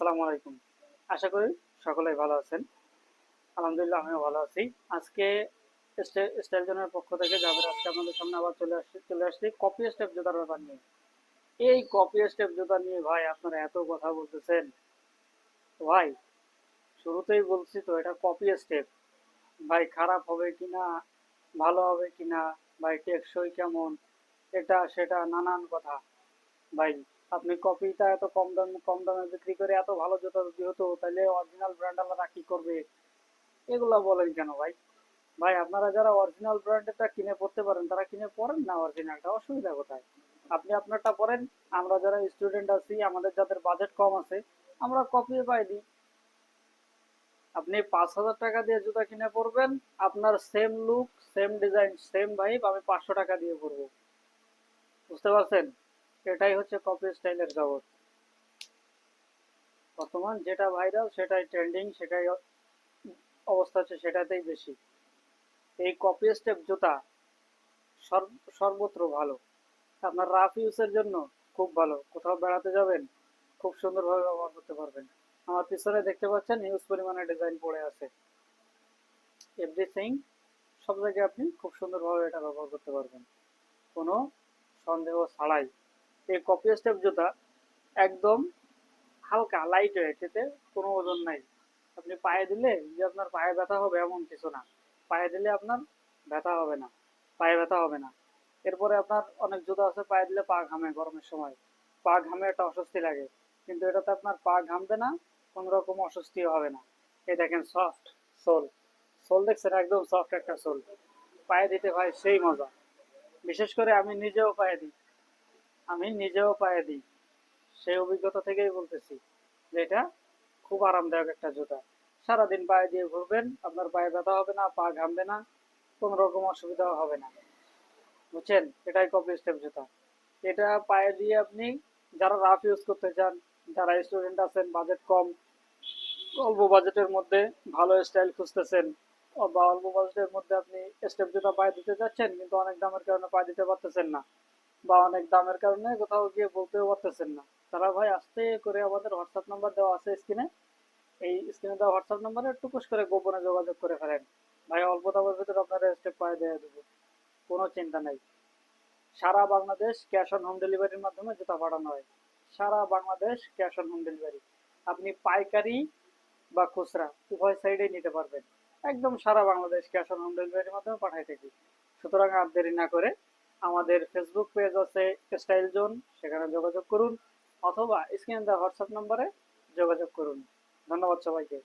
আসসালামু আলাইকুম। আশা করি সকলেই ভালো আছেন। আলহামদুলিল্লাহ আমিও ভালো আছি। আজকে স্টাইল জোনের পক্ষ থেকে আজকে আপনাদের সামনে আবার চলে আসছি কপি স্টেপ জুতার ব্যাপার নিয়ে। এই কপি স্টেপ জুতা নিয়ে ভাই আপনারা এত কথা বলতেছেন। ভাই শুরুতেই বলছি তো এটা কপি স্টেপ। ভাই খারাপ হবে কিনা, ভালো হবে কিনা, ভাই টেকসই কেমন, এটা সেটা নানান কথা। ভাই আপনি কপিটা এত কম দামে বিক্রি করে এত ভালো জুতা যদি হতো তাহলে অরিজিনাল ব্র্যান্ড আলাদা কি করবে? এগুলা বলেন কেন ভাই? ভাই আপনারা যারা অরিজিনাল ব্র্যান্ডেরটা কিনে পড়তে পারেন তারা কিনে পড়েন না, অরিজিনালটা অসুবিধা কোথায়? আপনি আপনারটা পড়েন, আমরা যারা স্টুডেন্ট আছি আমাদের যাদের বাজেট কম আছে আমরা কপি পাই দিই। আপনি 5,000 টাকা দিয়ে জুতা কিনে পড়বেন, আপনার same look, same design, same vibe আমি 500 টাকা দিয়ে পড়বো। বুঝতে পারছেন? এটাই হচ্ছে কপি স্টাইলের জগৎ। বর্তমান যেটা ভাইরাল সেটাই ট্রেন্ডিং, সেটাই অবস্থা হচ্ছে সেটাতেই বেশি। এই কপি স্টেপ জুতা সর্বত্র ভালো। আপনার রাফ ইউজের জন্য খুব ভালো, কোথাও বেড়াতে যাবেন খুব সুন্দরভাবে ব্যবহার করতে পারবেন। আমার পিছনে দেখতে পাচ্ছেন হিউজ পরিমাণে ডিজাইন পড়ে আছে। এভরিথিং, সব জায়গায় আপনি খুব সুন্দরভাবে এটা ব্যবহার করতে পারবেন কোনো সন্দেহ ছাড়াই। এই কপি স্টেপ জুতা একদম হালকা লাইট ওয়েট, এতে কোনো ওজন নাই। আপনি পায়ে দিলে যে আপনার পায়ে ব্যথা হবে এমন কিছু না। পায়ে দিলে আপনার ব্যথা হবে না, পায়ে ব্যথা হবে না। এরপরে আপনার অনেক জুতো আছে পায়ে দিলে পা ঘামে, গরমের সময় পা ঘামে, একটা অস্বস্তি লাগে। কিন্তু এটাতে আপনার পা ঘামবে না, কোনো রকম অস্বস্তিও হবে না। এই দেখেন সফট সোল, সোল দেখছেন একদম সফট একটা সোল। পায়ে দিতে ভাই সেই মজা। বিশেষ করে আমি নিজেও পায়ে দিই। সেই অভিজ্ঞতা থেকেই বলতেছি যে এটা খুব আরামদায়ক একটা জুতা। সারাদিন পায়ে দিয়ে ঘুরবেন, আপনার পায়ে ব্যথা হবে না, পা ঘামবে না, কোনো রকম অসুবিধাও হবে না। বুঝছেন? এটাই কপি স্টেপ জুতা। এটা পায়ে দিয়ে আপনি যারা রাফ ইউজ করতে চান, যারা স্টুডেন্ট আছেন, বাজেট কম, অল্প বাজেটের মধ্যে ভালো স্টাইল খুঁজতেছেন, বা অল্প বাজেটের মধ্যে আপনি স্টেপ জুতা পায়ে দিতে যাচ্ছেন কিন্তু অনেক দামের কারণে পায়ে দিতে পারতেছেন না, বা অনেক দামের কারণে কোথাও গিয়ে বলতেও পারতেছেন না, তারা ভাই আস্তে করে আমাদের হোয়াটসঅ্যাপ নাম্বার দেওয়া আছে স্ক্রিনে, এই স্ক্রিনে দেওয়া হোয়াটসঅ্যাপ নাম্বারে টুকুস করে গোপনে যোগাযোগ করে ফেলেন। ভাই অল্প দামের ভিতরে আপনারা স্টেপ পায়ে দিয়ে দেবো, কোনো চিন্তা নাই। সারা বাংলাদেশ ক্যাশ অন হোম ডেলিভারির মাধ্যমে জুতা পাঠানো হয়। সারা Bangladesh cash on home delivery. আপনি পাইকারি বা খুচরা উভয় সাইডেই নিতে পারবেন। একদম সারা বাংলাদেশ ক্যাশ অন হোম ডেলিভারির মাধ্যমে পাঠাই থাকি। সুতরাং আর দেরি না করে আমাদের ফেসবুক পেজ আছে স্টাইল জোন, সেখানে যোগাযোগ করুন, অথবা স্ক্রিনে দেওয়া হোয়াটসঅ্যাপ নম্বরে যোগাযোগ করুন। ধন্যবাদ সবাইকে।